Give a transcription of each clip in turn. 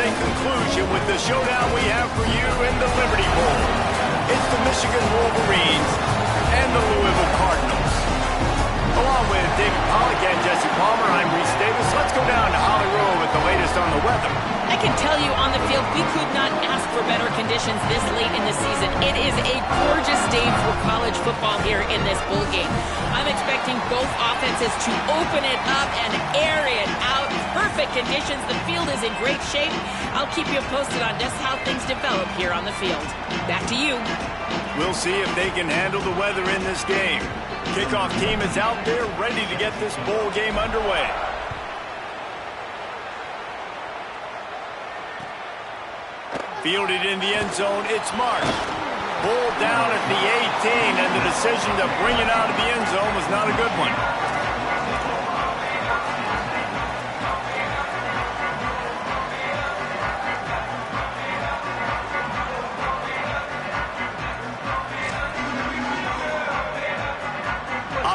a conclusion with the showdown we have for you in the Liberty Bowl. It's the Michigan Wolverines and the Louisville Cardinals. Along with David Pollack and Jesse Palmer, I'm Reese Davis. Let's go down to Hollywood with the latest on the weather. I can tell you on the field, we could not ask for better conditions this late in the season. It is a gorgeous day for college football here in this bowl game. I'm expecting both offenses to open it up and air it out. Perfect conditions. The field is in great shape. I'll keep you posted on just how things develop here on the field. Back to you. We'll see if they can handle the weather in this game. Kickoff team is out there ready to get this bowl game underway. Fielded in the end zone, it's Marsh. Pulled down at the 18, and the decision to bring it out of the end zone was not a good one.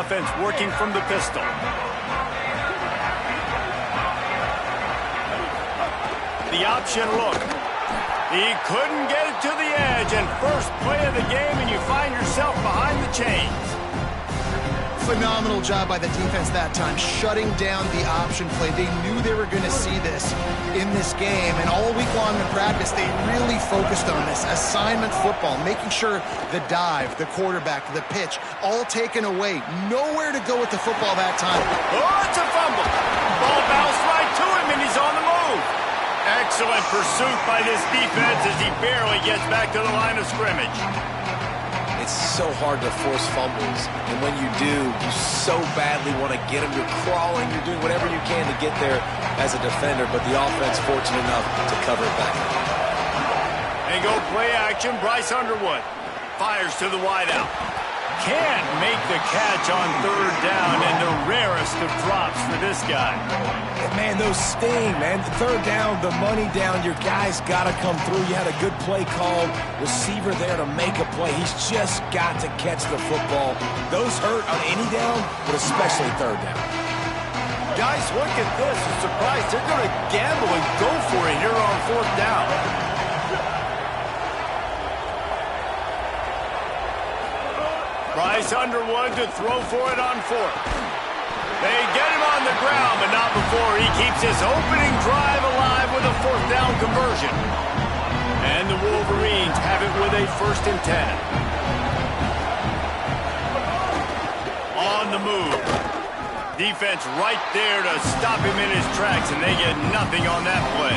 Offense working from the pistol. The option look. He couldn't get it to the edge, and first play of the game, and you find yourself behind the chains. Phenomenal job by the defense that time, shutting down the option play. They knew they were going to see this in this game, and all week long in practice, they really focused on this. Assignment football, making sure the dive, the quarterback, the pitch, all taken away. Nowhere to go with the football that time. Oh, it's a fumble. Ball bounced right to him, and he's on the move. Excellent pursuit by this defense as he barely gets back to the line of scrimmage. It's so hard to force fumbles, and when you do, you so badly want to get them. You're crawling, you're doing whatever you can to get there as a defender, but the offense fortunate enough to cover it back. And go play action, Bryce Underwood. Fires to the wideout. Can't make the catch on third down, and the rarest of drops for this guy. Man, those sting, man. Third down, the money down. Your guy's got to come through. You had a good play called. Receiver there to make a play. He's just got to catch the football. Those hurt on any down, but especially third down. Guys, look at this. I'm surprised they're going to gamble and go for it here on fourth down. Bryce Underwood to throw for it on fourth. They get him on the ground, but not before he keeps his opening drive alive with a fourth down conversion. And the Wolverines have it with a 1st and 10. On the move. Defense right there to stop him in his tracks, and they get nothing on that play.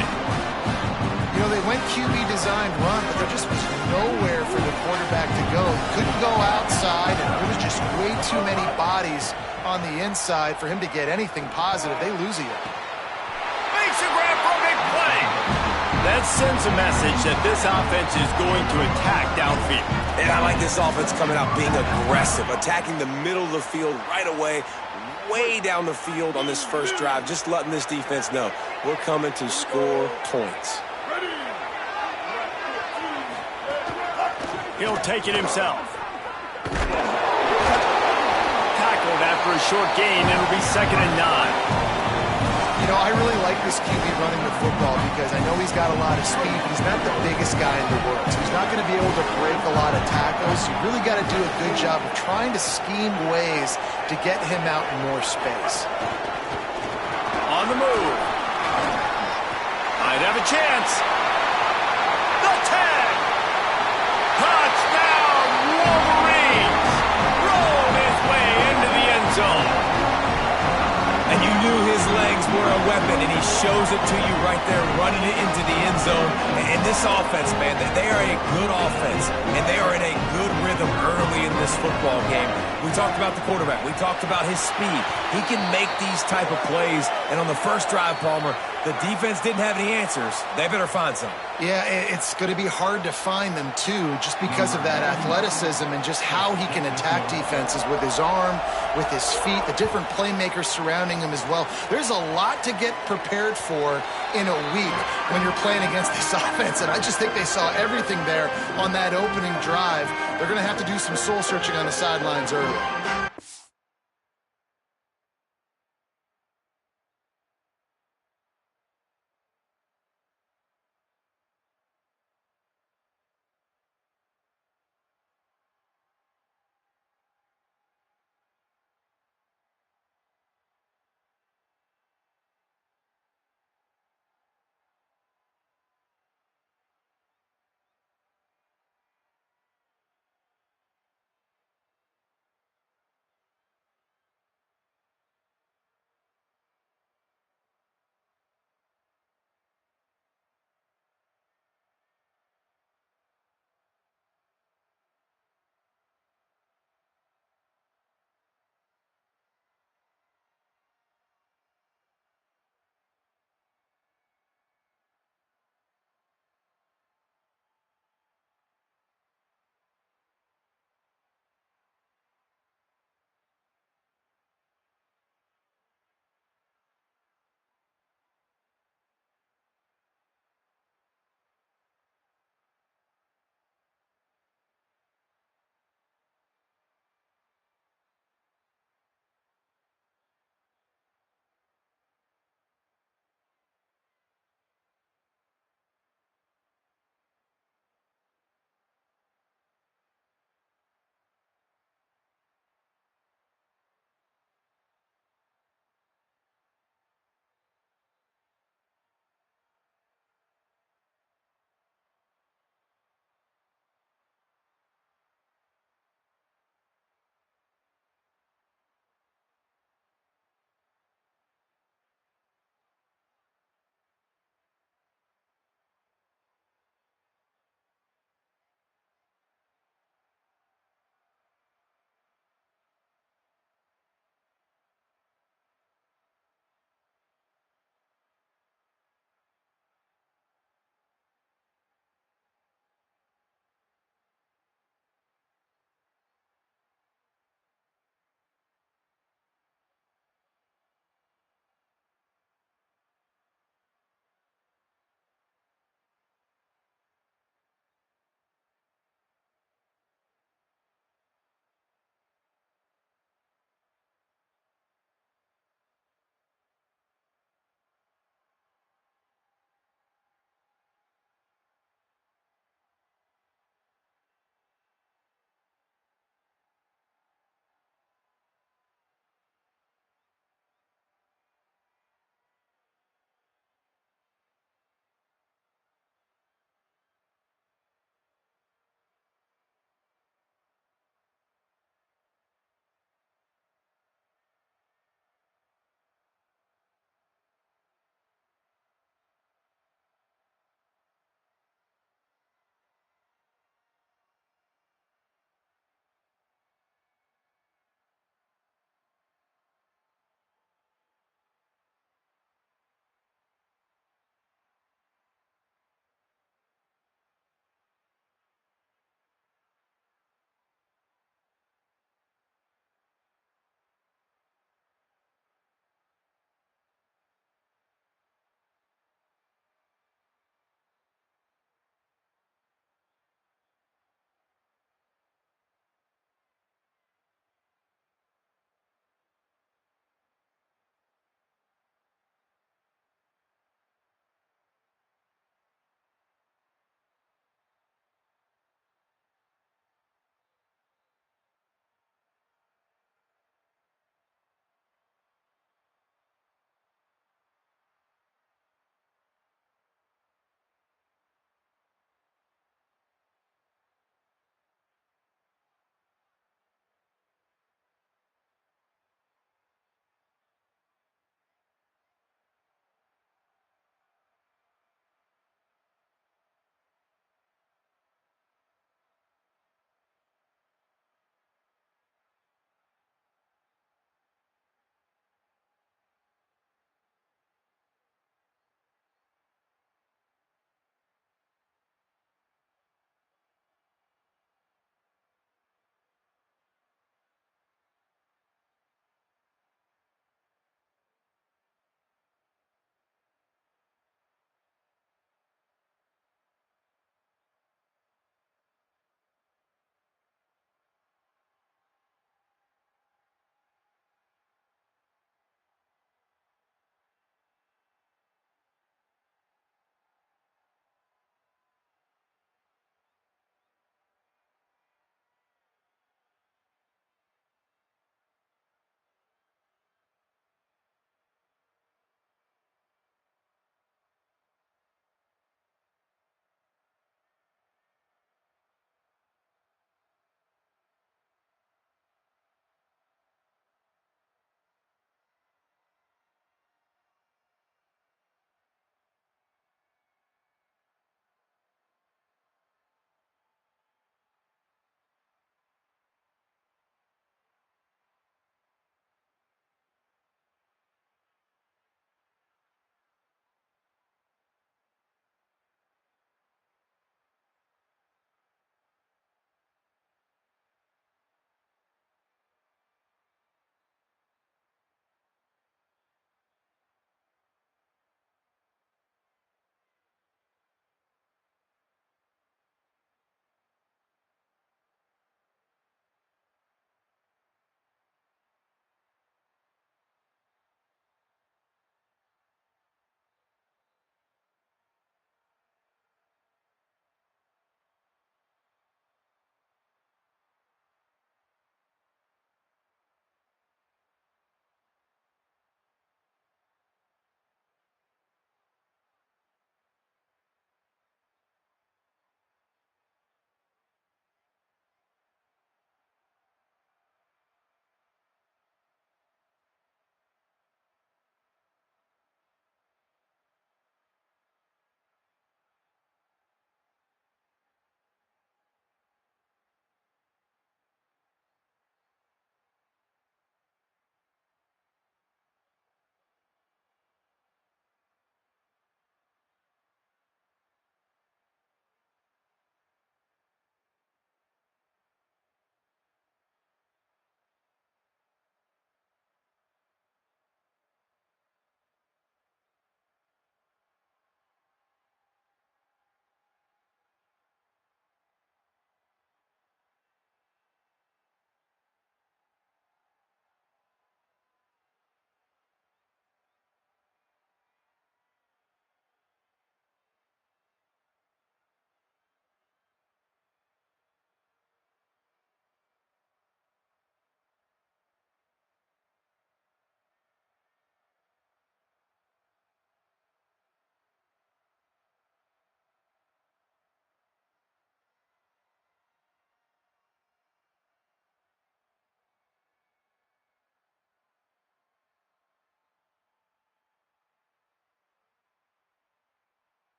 You know, they went QB designed run, but there just was nowhere for the quarterback to go. Couldn't go outside, and there was just way too many bodies on the inside for him to get anything positive. They lose a yard. Makes a grab for a big play. That sends a message that this offense is going to attack downfield. And I like this offense coming out being aggressive, attacking the middle of the field right away, way down the field on this first drive, just letting this defense know we're coming to score points. He'll take it himself. Tackled after a short gain. It'll be 2nd and 9. You know, I really like this QB running the football because I know he's got a lot of speed. He's not the biggest guy in the world, so he's not going to be able to break a lot of tackles. You really got to do a good job of trying to scheme ways to get him out in more space. On the move. Might have a chance. The tag. Touchdown, Wolverines! Rolled his way into the end zone. And you knew his legs were a weapon, and he shows it to you right there, running it into the end zone. And this offense, man, they are a good offense, and they are in a good rhythm early in this football game. We talked about the quarterback. We talked about his speed. He can make these type of plays, and on the first drive, Palmer, the defense didn't have any answers. They better find some. Yeah, it's going to be hard to find them, too, just because of that athleticism and just how he can attack defenses with his arm, with his feet, the different playmakers surrounding him as well. There's a lot to get prepared for in a week when you're playing against this offense, and I just think they saw everything there on that opening drive. They're going to have to do some soul-searching on the sidelines early.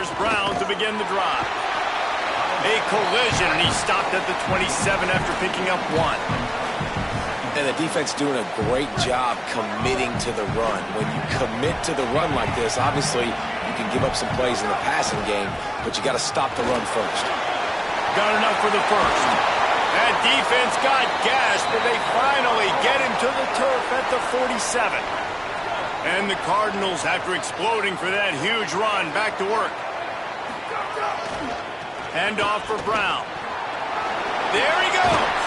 Here's Brown to begin the drive. A collision, and he stopped at the 27 after picking up 1. And the defense doing a great job committing to the run. When you commit to the run like this, obviously you can give up some plays in the passing game, but you got to stop the run first. Got enough for the first. That defense got gashed, but they finally get him to the turf at the 47. And the Cardinals, after exploding for that huge run, back to work. Hand off for Brown. There he goes.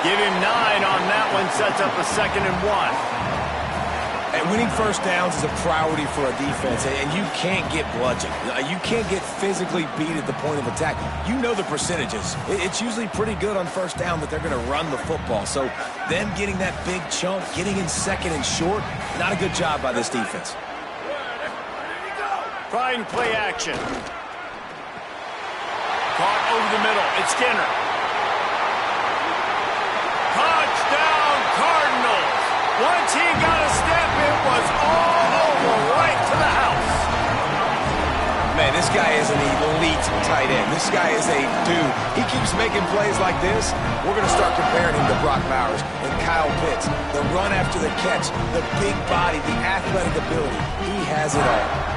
Give him 9 on that one, sets up a 2nd and 1. And winning first downs is a priority for a defense, and you can't get bludgeoned. You can't get physically beat at the point of attack. You know the percentages. It's usually pretty good on first down that they're going to run the football. So them getting that big chunk, getting in 2nd and short, not a good job by this defense. Trying play action. Caught over the middle. It's Skinner. Touchdown, Cardinals. Once he got a step, it was all over, right to the house. Man, this guy is an elite tight end. This guy is a dude. He keeps making plays like this. We're going to start comparing him to Brock Bowers and Kyle Pitts. The run after the catch, the big body, the athletic ability. He has it all.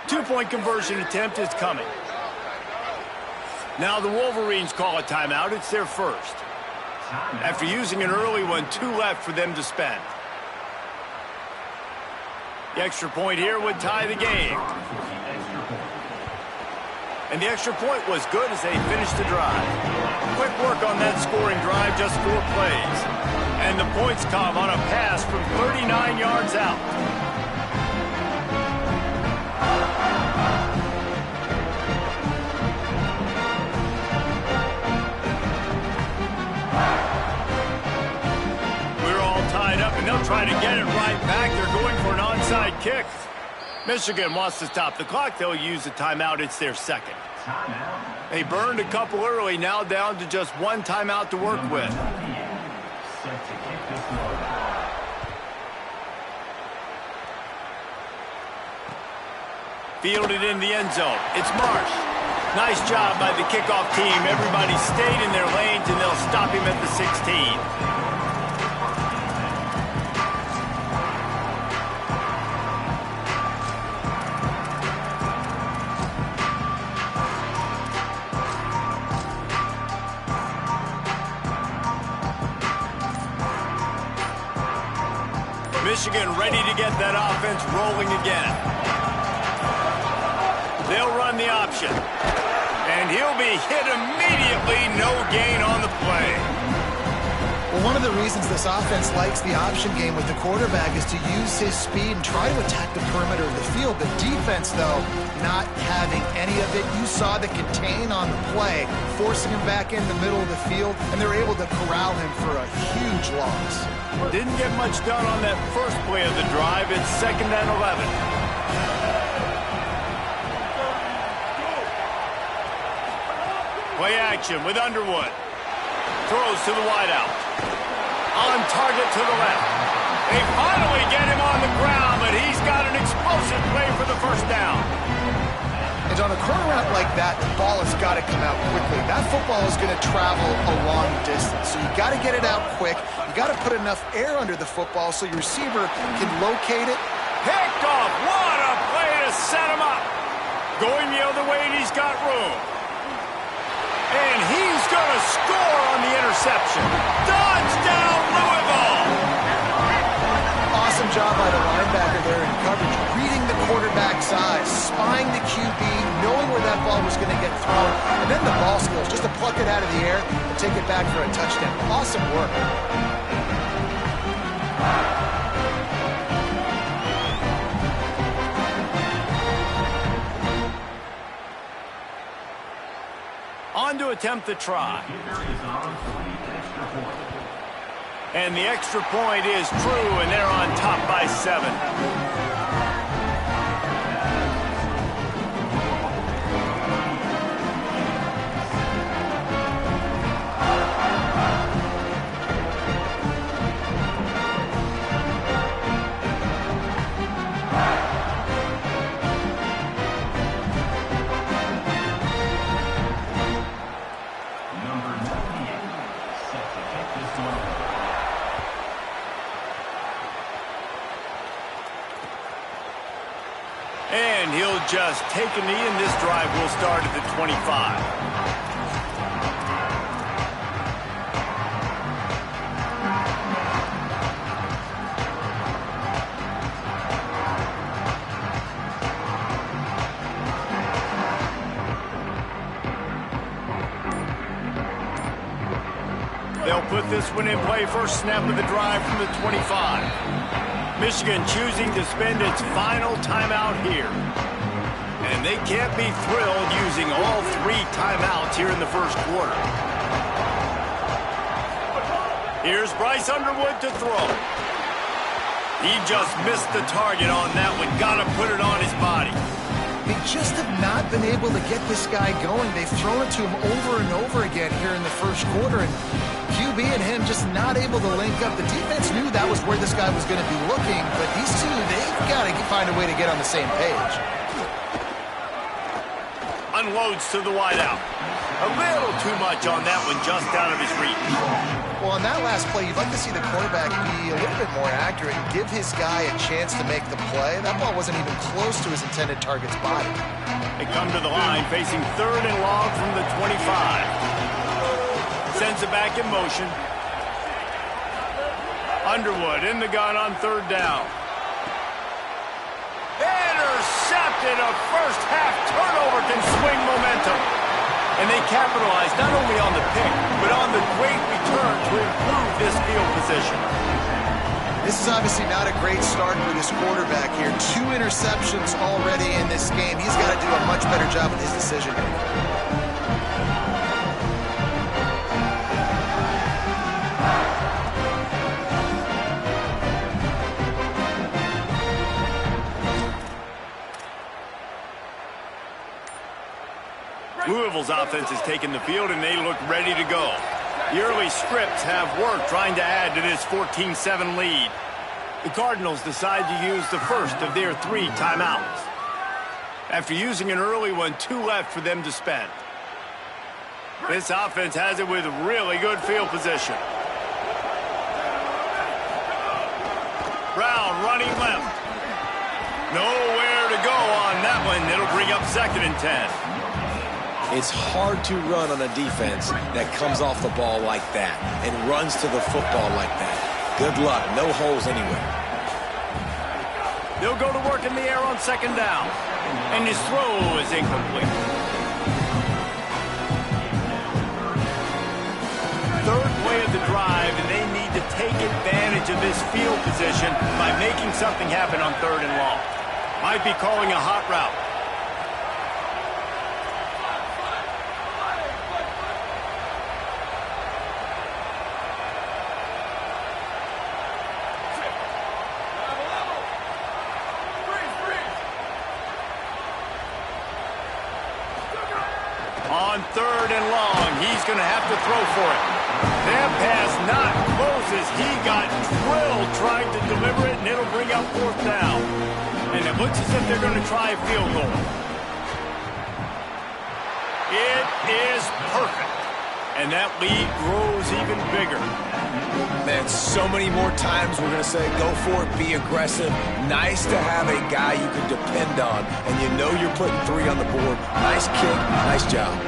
Two-point conversion attempt is coming. Now the Wolverines call a timeout. It's their first. After using an early one, 2 left for them to spend. The extra point here would tie the game. And the extra point was good as they finished the drive. Quick work on that scoring drive, just 4 plays. And the points come on a pass from 39 yards out. And they'll try to get it right back. They're going for an onside kick. Michigan wants to stop the clock. They'll use a timeout. It's their 2nd. They burned a couple early, now down to just 1 timeout to work with. Fielded in the end zone. It's Marsh. Nice job by the kickoff team. Everybody stayed in their lanes, and they'll stop him at the 16. Michigan ready to get that offense rolling again. They'll run the option. And he'll be hit immediately. No gain on the play. Well, one of the reasons this offense likes the option game with the quarterback is to use his speed and try to attack the perimeter of the field. The defense, though, not having any of it. You saw the contain on the play, forcing him back in the middle of the field, and they're able to corral him for a huge loss. Didn't get much done on that first play of the drive. It's 2nd and 11. Play action with Underwood. Throws to the wideout. On target to the left. They finally get him on the ground, but he's got an explosive play for the first down. And on a corner route like that, the ball has got to come out quickly. That football is going to travel a long distance, so you got to get it out quick. You got to put enough air under the football so your receiver can locate it. Picked off. What a play to set him up. Going the other way, and he's got room. And he's going to score on the interception. Touchdown, Louisville! Awesome job by the linebacker there in coverage, reading the quarterback's eyes, spying the QB, knowing where that ball was going to get thrown, and then the ball skills, just to pluck it out of the air and take it back for a touchdown. Awesome work. On to attempt the try. And the extra point is true, and they're on top by 7. And he'll just take a knee, and this drive will start at the 25. They'll put this one in play. First snap of the drive from the 25. Michigan choosing to spend its final timeout here. And they can't be thrilled using all 3 timeouts here in the first quarter. Here's Bryce Underwood to throw. He just missed the target on that one. Got to put it on his body. They just have not been able to get this guy going. They've thrown it to him over and over again here in the first quarter, and QB and him just not able to link up. The defense knew that was where this guy was going to be looking, but these two, they've got to find a way to get on the same page. Unloads to the wideout. A little too much on that one, just out of his reach. Well, on that last play, you'd like to see the quarterback be a little bit more accurate and give his guy a chance to make the play. That ball wasn't even close to his intended target's body. They come to the line facing 3rd and long from the 25. Sends it back in motion. Underwood in the gun on 3rd down. Intercepted. A first half turnover can swing momentum. And they capitalize not only on the pick, but on the great return to improve this field position. This is obviously not a great start for this quarterback here. 2 interceptions already in this game. He's got to do a much better job with his decision making. Louisville's offense has taken the field, and they look ready to go. The early scripts have worked trying to add to this 14-7 lead. The Cardinals decide to use the first of their 3 timeouts. After using an early one, 2 left for them to spend. This offense has it with really good field position. Brown running left. Nowhere to go on that one. It'll bring up 2nd and 10. It's hard to run on a defense that comes off the ball like that and runs to the football like that. Good luck. No holes anywhere. They'll go to work in the air on 2nd down. And his throw is incomplete. 3rd play of the drive, and they need to take advantage of this field position by making something happen on 3rd and long. Might be calling a hot route. On 3rd and long, he's going to have to throw for it. That pass not close as he got drilled trying to deliver it, and it'll bring up 4th down. And it looks as if they're going to try a field goal. It is perfect. And that lead grows even bigger. Man, so many more times we're going to say, go for it, be aggressive. Nice to have a guy you can depend on, and you know you're putting 3 on the board. Nice kick, nice job.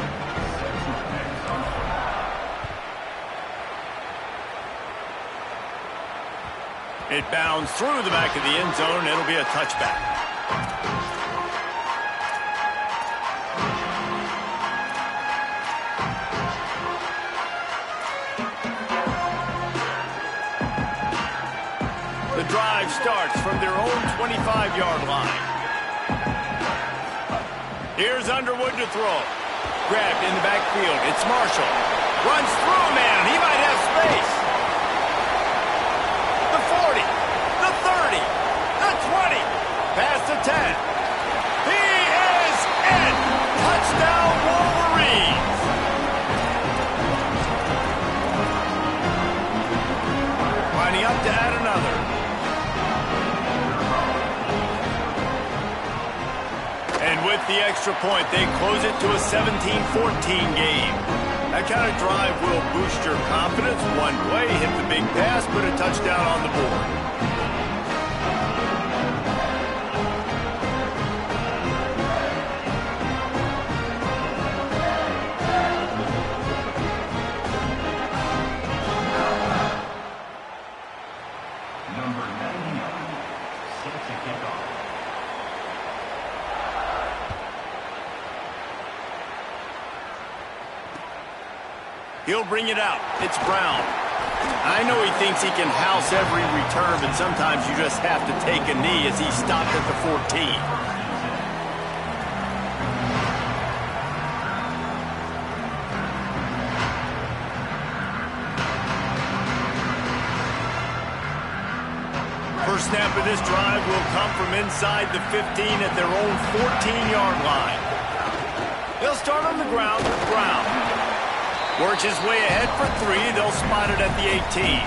It bounds through the back of the end zone. It'll be a touchback. The drive starts from their own 25-yard line. Here's Underwood to throw. Grabbed in the backfield. It's Marshall. Runs through a man. He might have space. The 40. The 30. The 20. Past the 10. He is in. Touchdown Wolverines. Lining up to add another. And with the extra point, they close it to a 17-14 game. That kind of drive will boost your confidence. One play, hit the big pass, put a touchdown on the board. He'll bring it out. It's Brown. I know he thinks he can house every return, but sometimes you just have to take a knee as he stopped at the 14. First snap of this drive will come from inside the 15 at their own 14-yard line. They'll start on the ground with Brown. Works his way ahead for 3. They'll spot it at the 18.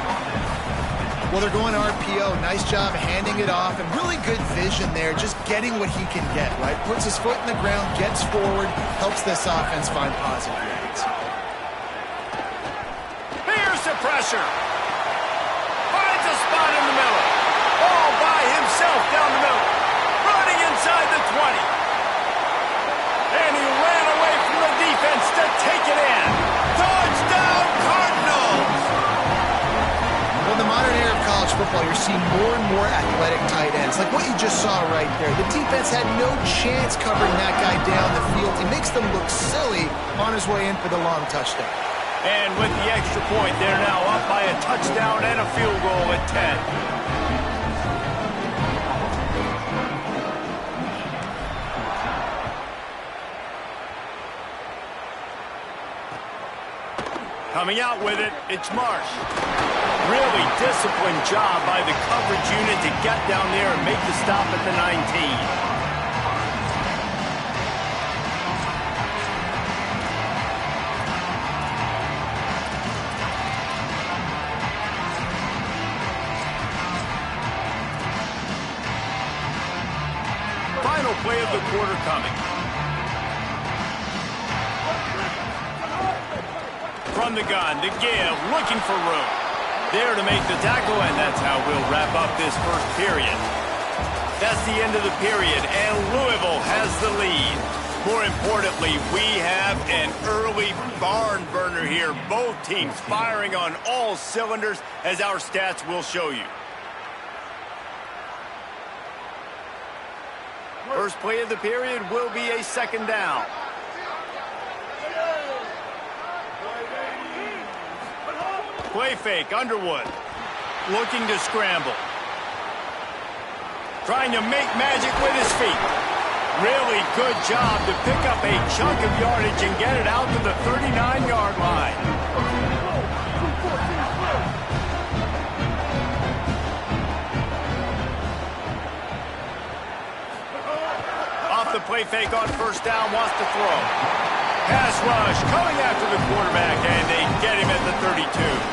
Well, they're going RPO. Nice job handing it off, and really good vision there, just getting what he can get, right? Puts his foot in the ground, gets forward, helps this offense find positive yards. Here's the pressure. Finds a spot in the middle. All by himself down the middle. Running inside the 20. And he ran away from the defense to take it in. Touchdown, Cardinals! Well, in the modern era of college football, you're seeing more and more athletic tight ends, like what you just saw right there. The defense had no chance covering that guy down the field. He makes them look silly on his way in for the long touchdown. And with the extra point, they're now up by a touchdown and a field goal at 10. Coming out with it, it's Marsh. Really disciplined job by the coverage unit to get down there and make the stop at the 19. Final play of the quarter coming. From the gun, the give, looking for room. There to make the tackle, and that's how we'll wrap up this first period. That's the end of the period, and Louisville has the lead. More importantly, we have an early barn burner here. Both teams firing on all cylinders, as our stats will show you. First play of the period will be a second down. Play fake, Underwood. Looking to scramble. Trying to make magic with his feet. Really good job to pick up a chunk of yardage and get it out to the 39-yard line. Off the play fake on first down, wants to throw. Pass rush coming after the quarterback, and they get him at the 32.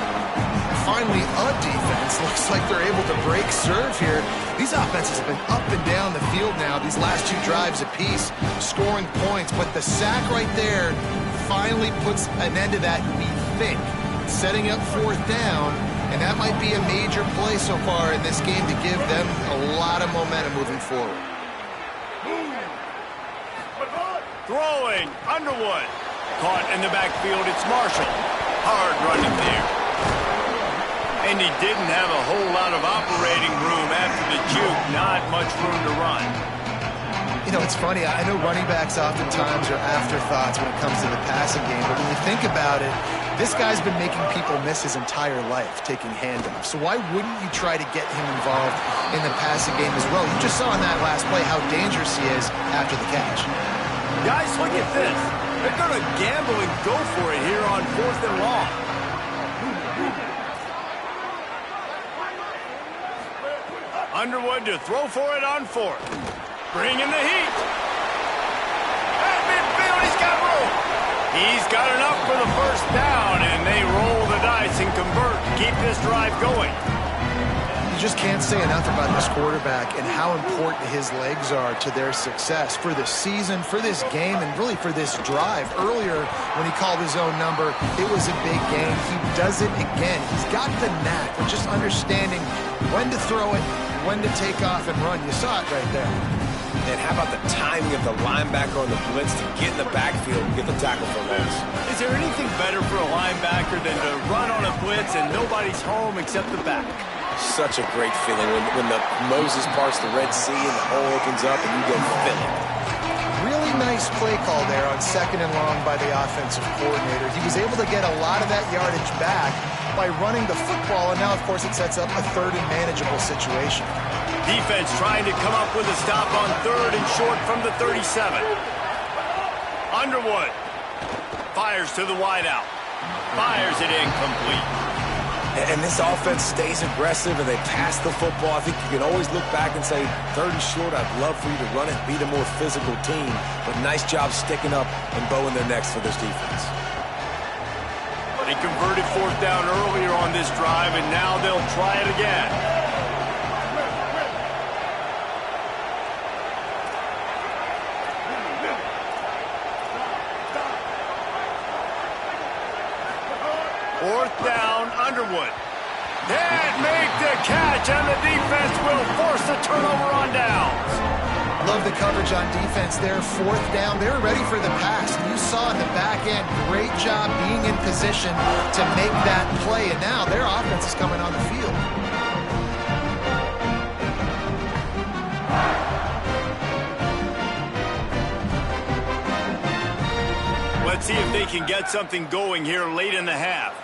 Finally, a defense. Looks like they're able to break serve here. These offenses have been up and down the field now, these last 2 drives apiece, scoring points. But the sack right there finally puts an end to that, we think. Setting up 4th down, and that might be a major play so far in this game to give them a lot of momentum moving forward. Throwing, Underwood. Caught in the backfield, it's Marshall. Hard running there. And he didn't have a whole lot of operating room after the juke. Not much room to run. You know, it's funny. I know running backs oftentimes are afterthoughts when it comes to the passing game. But when you think about it, this guy's been making people miss his entire life taking handoffs. So why wouldn't you try to get him involved in the passing game as well? You just saw in that last play how dangerous he is after the catch. Guys, look at this. They're going to gamble and go for it here on 4th and long. Underwood to throw for it on 4th. Bringing the heat. At midfield, he's got room. He's got enough for the first down, and they roll the dice and convert to keep this drive going. You just can't say enough about this quarterback and how important his legs are to their success for the season, for this game, and really for this drive. Earlier, when he called his own number, it was a big game. He does it again. He's got the knack of just understanding when to throw it, when to take off and run. You saw it right there. And how about the timing of the linebacker on the blitz to get in the backfield and get the tackle for loss? Is there anything better for a linebacker than to run on a blitz and nobody's home except the back? Such a great feeling when the Moses parts the Red Sea and the hole opens up and you go fill it. Really nice play call there on 2nd and long by the offensive coordinator. He was able to get a lot of that yardage back by running the football, and now, of course, it sets up a 3rd and manageable situation. Defense trying to come up with a stop on 3rd and short from the 37. Underwood fires to the wideout. Fires it incomplete. And this offense stays aggressive, and they pass the football. I think you can always look back and say, 3rd and short, I'd love for you to run it, beat a more physical team. But nice job sticking up and bowing their necks for this defense. They converted 4th down earlier on this drive, and now they'll try it again. Fourth down, Underwood. Can't make the catch, and the defense will force the turnover on downs. Love the coverage on defense there. 4th down, they were ready for the pass. And you saw in the back end, great job being in position to make that play. And now their offense is coming on the field. Let's see if they can get something going here late in the half.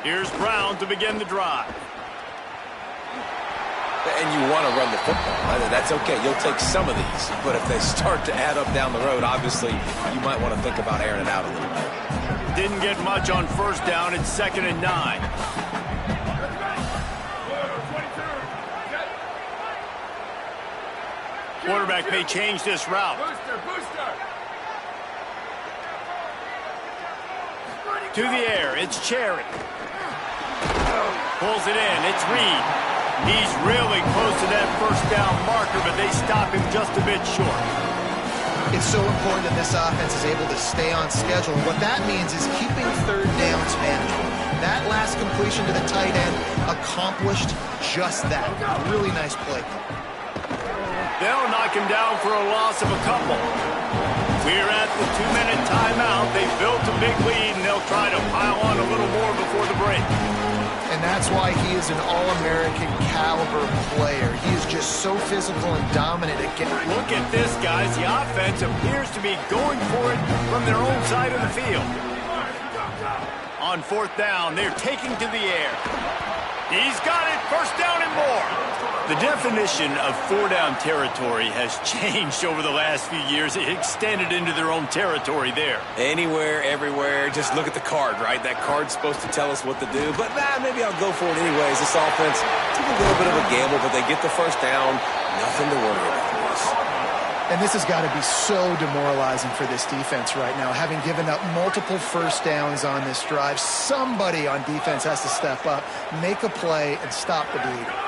Here's Brown to begin the drive. And you want to run the football. That's okay. You'll take some of these. But if they start to add up down the road, obviously, you might want to think about airing it out a little bit. Didn't get much on 1st down. It's 2nd and 9. Quarterback may change this route. To the air, it's Cherry. Pulls it in, it's Reed. He's really close to that 1st down marker, but they stop him just a bit short. It's so important that this offense is able to stay on schedule. What that means is keeping 3rd downs manageable. That last completion to the tight end accomplished just that. Really nice play. They'll knock him down for a loss of a couple. We're at the 2-minute timeout. They built a big lead, and they'll try to pile on a little more before the break. And that's why he is an All-American caliber player. He is just so physical and dominant. Look at this, guys. The offense appears to be going for it from their own side of the field. On 4th down, they're taking to the air. He's got it. 1st down and more. The definition of 4-down territory has changed over the last few years. It extended into their own territory there. Anywhere, everywhere, just look at the card, right? That card's supposed to tell us what to do, but maybe I'll go for it anyways. This offense took a little bit of a gamble, but they get the 1st down. Nothing to worry about this. And this has got to be so demoralizing for this defense right now. Having given up multiple 1st downs on this drive, somebody on defense has to step up, make a play, and stop the bleeding.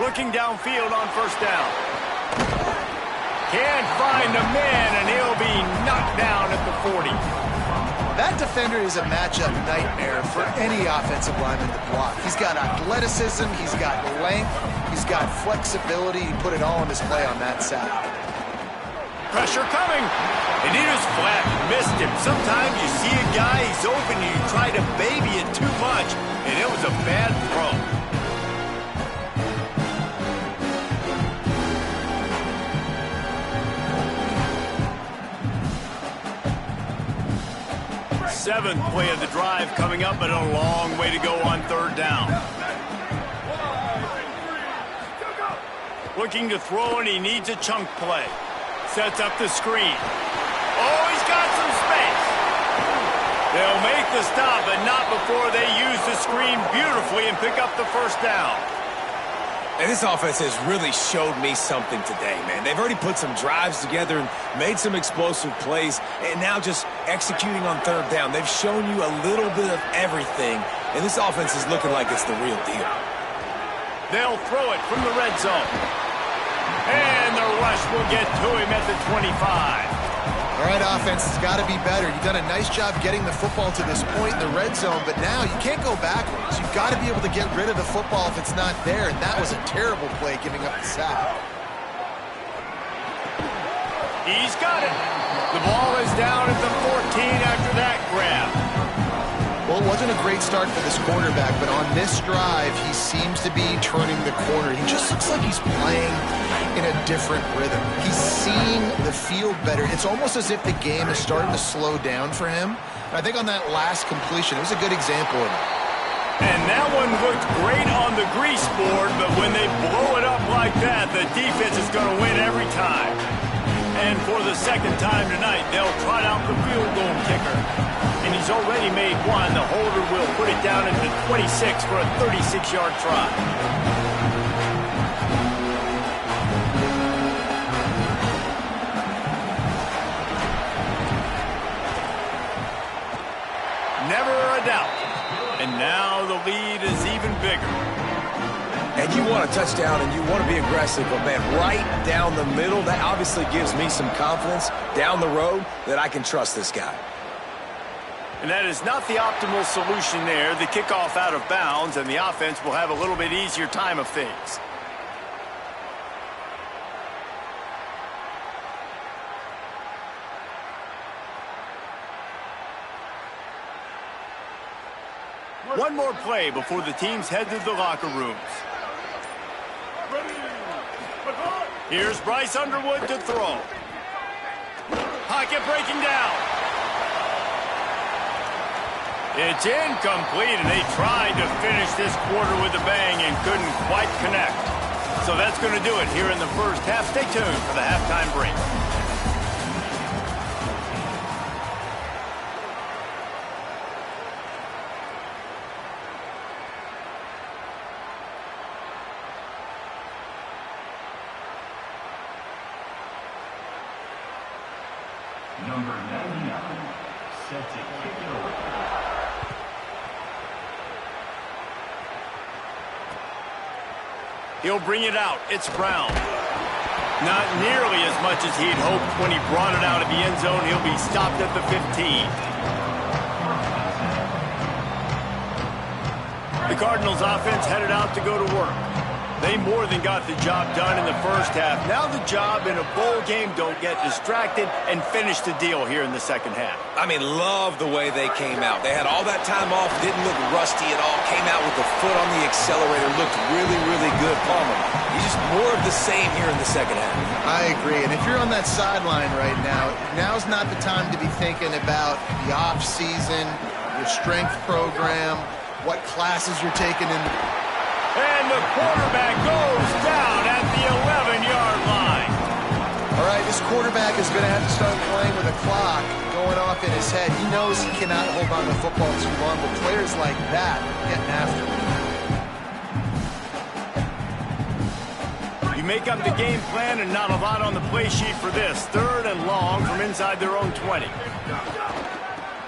Looking downfield on 1st down. Can't find a man, and he'll be knocked down at the 40. That defender is a matchup nightmare for any offensive lineman to block. He's got athleticism, he's got length, he's got flexibility. He put it all on display on that side. Pressure coming. And he was flat, missed him. Sometimes you see a guy, he's open, and you try to baby it too much, and it was a bad throw. Seventh play of the drive coming up, but a long way to go on 3rd down. Looking to throw, and he needs a chunk play. Sets up the screen. Oh, he's got some space. They'll make the stop, but not before they use the screen beautifully and pick up the 1st down. And this offense has really showed me something today, man. They've already put some drives together and made some explosive plays, and now just executing on 3rd down. They've shown you a little bit of everything, and this offense is looking like it's the real deal. They'll throw it from the red zone. And the rush will get to him at the 25. All right, offense has got to be better. You've done a nice job getting the football to this point in the red zone, but now you can't go backwards. You've got to be able to get rid of the football if it's not there, and that was a terrible play giving up the sack. He's got it. The ball is down at the 14 after that grab. Well, it wasn't a great start for this quarterback, but on this drive, he seems to be turning the corner. He just looks like he's playing in a different rhythm. He's seeing the field better. It's almost as if the game is starting to slow down for him. And I think on that last completion, it was a good example of it. And that one looked great on the grease board, but when they blow it up like that, the defense is going to win every time. And for the second time tonight, they'll trot out the field goal kicker. And he's already made one. The holder will put it down into 26 for a 36-yard try. Never a doubt. And now the lead is even bigger. And you want a touchdown and you want to be aggressive, but man, right down the middle, that obviously gives me some confidence down the road that I can trust this guy. And that is not the optimal solution there. The kickoff out of bounds, and the offense will have a little bit easier time of things. One more play before the teams head to the locker rooms. Here's Bryce Underwood to throw. Pocket breaking down. It's incomplete, and they tried to finish this quarter with a bang and couldn't quite connect. So that's going to do it here in the first half. Stay tuned for the halftime break. Number 99, set to kick it away. He'll bring it out. It's Brown. Not nearly as much as he'd hoped when he brought it out of the end zone. He'll be stopped at the 15. The Cardinals offense headed out to go to work. They more than got the job done in the first half. Now the job in a bowl game, don't get distracted and finish the deal here in the second half. I mean, love the way they came out. They had all that time off, didn't look rusty at all, came out with the foot on the accelerator, looked really, really good. Palmer, he's just more of the same here in the second half. I agree, and if you're on that sideline right now, now's not the time to be thinking about the off-season, your strength program, what classes you're taking in. And the quarterback goes down at the 11-yard line. All right, this quarterback is going to have to start playing with a clock going off in his head. He knows he cannot hold on to the football too long, but players like that are getting after him. You make up the game plan and not a lot on the play sheet for this. 3rd and long from inside their own 20.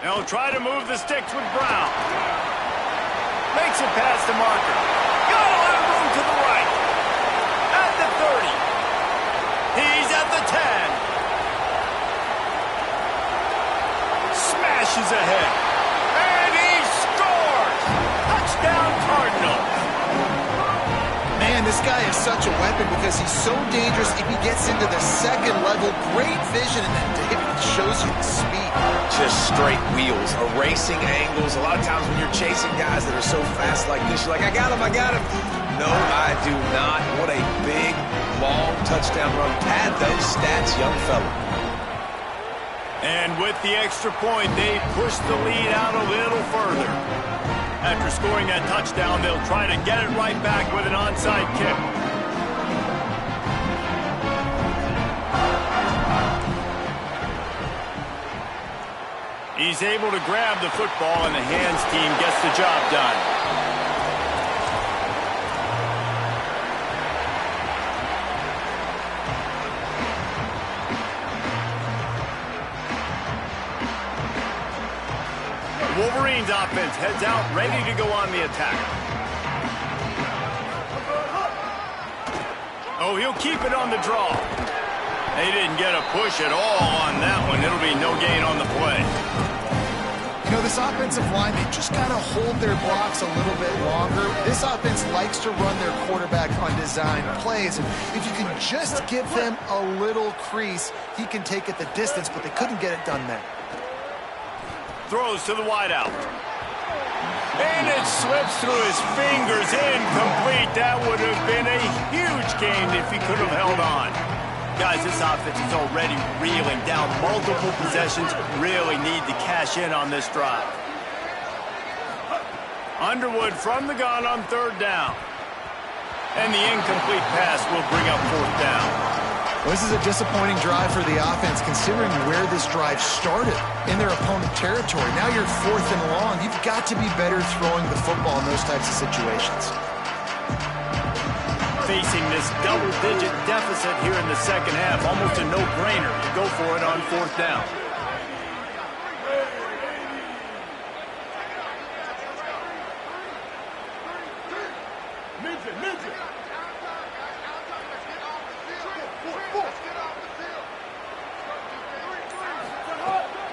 They'll try to move the sticks with Brown. Makes it past the marker. Got a lot of room to the right. At the 30. He's at the 10. Smashes ahead. And he scores! Touchdown Cardinals. Man, this guy is such a weapon because he's so dangerous. If he gets into the second level, great vision, and then David shows you the speed. Just straight wheels, erasing angles. A lot of times when you're chasing guys that are so fast like this, you're like, I got him, I got him. No, I do not. What a big, long touchdown run. Pad those stats, young fella. And with the extra point, they push the lead out a little further. After scoring that touchdown, they'll try to get it right back with an onside kick. He's able to grab the football, and the hands team gets the job done. Wolverines offense heads out, ready to go on the attack. Oh, he'll keep it on the draw. They didn't get a push at all on that one. It'll be no gain on the play. You know, this offensive line, they just got to hold their blocks a little bit longer. This offense likes to run their quarterback on design plays. And if you can just give them a little crease, he can take it the distance, but they couldn't get it done there. Throws to the wideout. And it slips through his fingers, incomplete. That would have been a huge gain if he could have held on. Guys, this offense is already reeling down multiple possessions. Really need to cash in on this drive. Underwood from the gun on third down. And the incomplete pass will bring up fourth down. Well, this is a disappointing drive for the offense, considering where this drive started, in their opponent territory. Now you're fourth and long. You've got to be better throwing the football in those types of situations. Facing this double-digit deficit here in the second half, almost a no-brainer to go for it on fourth down.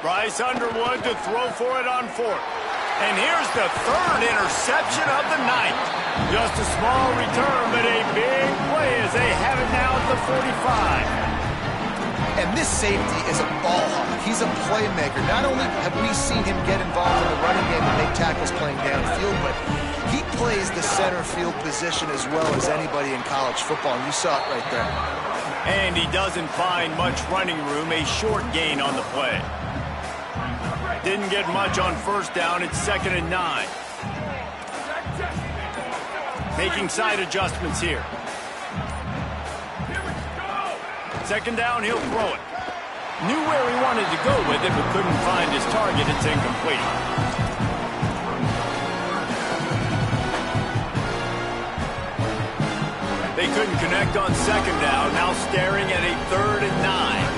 Bryce Underwood to throw for it on fourth. And here's the third interception of the night. Just a small return, but a big play as they have it now at the 45. And this safety is a ball hawk. He's a playmaker. Not only have we seen him get involved in the running game and make tackles playing downfield, but he plays the center field position as well as anybody in college football, and you saw it right there. And he doesn't find much running room, a short gain on the play. Didn't get much on first down. It's 2nd and 9. Making side adjustments here. Second down, he'll throw it. Knew where he wanted to go with it, but couldn't find his target. It's incomplete. They couldn't connect on second down. Now staring at a 3rd and 9.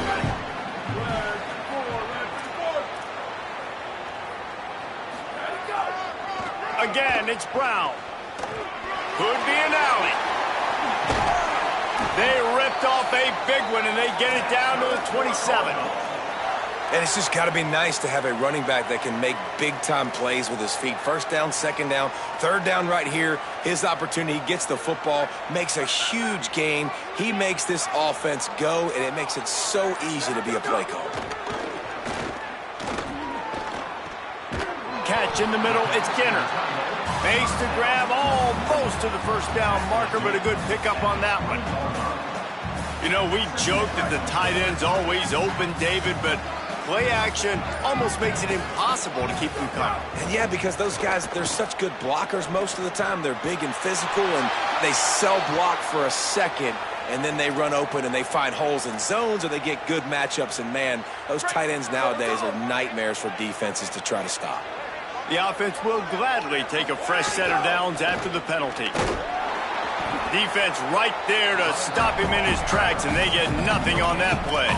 Again, it's Brown. Could be an alley. They ripped off a big one, and they get it down to the 27. And it's just got to be nice to have a running back that can make big-time plays with his feet. First down, second down, third down right here. His opportunity, he gets the football, makes a huge gain. He makes this offense go, and it makes it so easy to be a play call. Catch in the middle, it's Ginner. Makes the grab almost to the first down marker, but a good pickup on that one. You know, we joke that the tight end's always open, David, but play action almost makes it impossible to keep them coming. And yeah, because those guys, they're such good blockers most of the time. They're big and physical, and they sell block for a second, and then they run open and they find holes in zones, or they get good matchups. And, man, those tight ends nowadays are nightmares for defenses to try to stop. The offense will gladly take a fresh set of downs after the penalty. Defense right there to stop him in his tracks, and they get nothing on that play.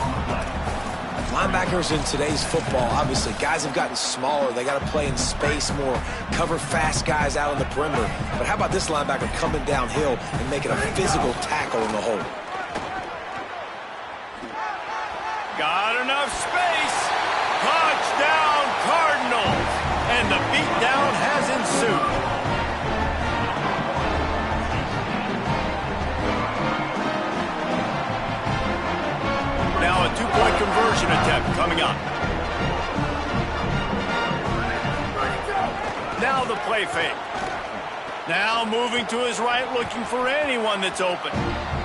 Linebackers in today's football, obviously, guys have gotten smaller. They got to play in space more, cover fast guys out on the perimeter. But how about this linebacker coming downhill and making a physical tackle in the hole? Got enough space. Touchdown, Cardinals. And the beatdown has ensued. Now a two-point conversion attempt coming up. Now the play fake. Now moving to his right, looking for anyone that's open.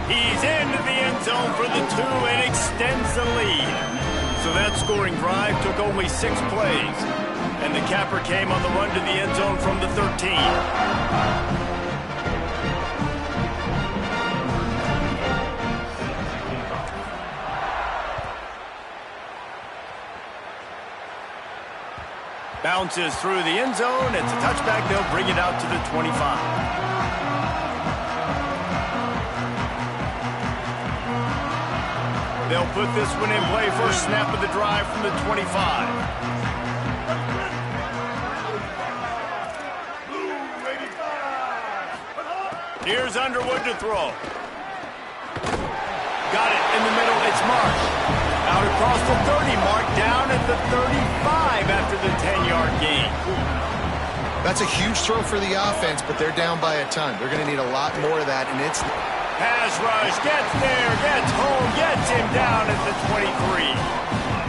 He's into the end zone for the 2 and extends the lead. So that scoring drive took only 6 plays. And the capper came on the run to the end zone from the 13. Bounces through the end zone. It's a touchback. They'll bring it out to the 25. They'll put this one in play. First snap of the drive from the 25. Here's Underwood to throw. Got it in the middle. It's Marsh. Out across the 30 mark, down at the 35 after the 10-yard gain. That's a huge throw for the offense, but they're down by a ton. They're going to need a lot more of that, and it's... Pass rush, gets there, gets home, gets him down at the 23.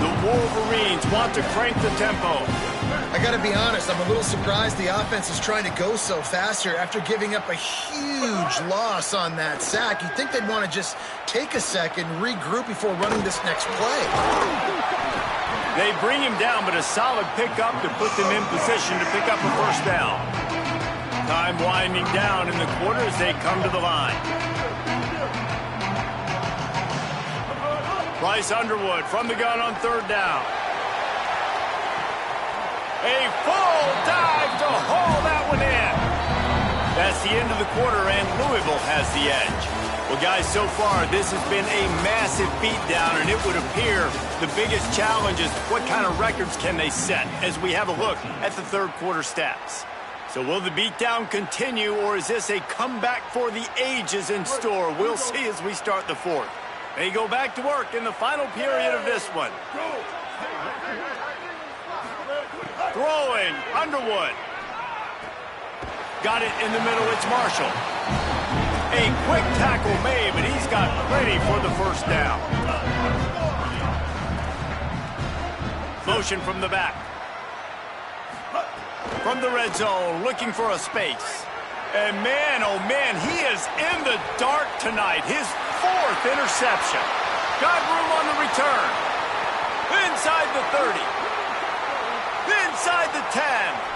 The Wolverines want to crank the tempo. I got to be honest, I'm a little surprised the offense is trying to go so fast here after giving up a huge loss on that sack. You'd think they'd want to just take a second, regroup before running this next play. They bring him down, but a solid pickup to put them in position to pick up a first down. Time winding down in the quarter as they come to the line. Bryce Underwood from the gun on third down. A full dive to haul that one in. That's the end of the quarter, and Louisville has the edge. Well, guys, so far, this has been a massive beatdown, and it would appear the biggest challenge is what kind of records can they set as we have a look at the third quarter stats. So will the beatdown continue, or is this a comeback for the ages in store? We'll see as we start the fourth. They go back to work in the final period of this one. Throwing, Underwood. Got it in the middle, it's Marshall. A quick tackle made, but he's got plenty for the first down. Motion from the back. From the red zone, looking for a space. And man, oh man, he is in the dark tonight. His fourth interception. Got room on the return. Inside the 30. Inside the 10.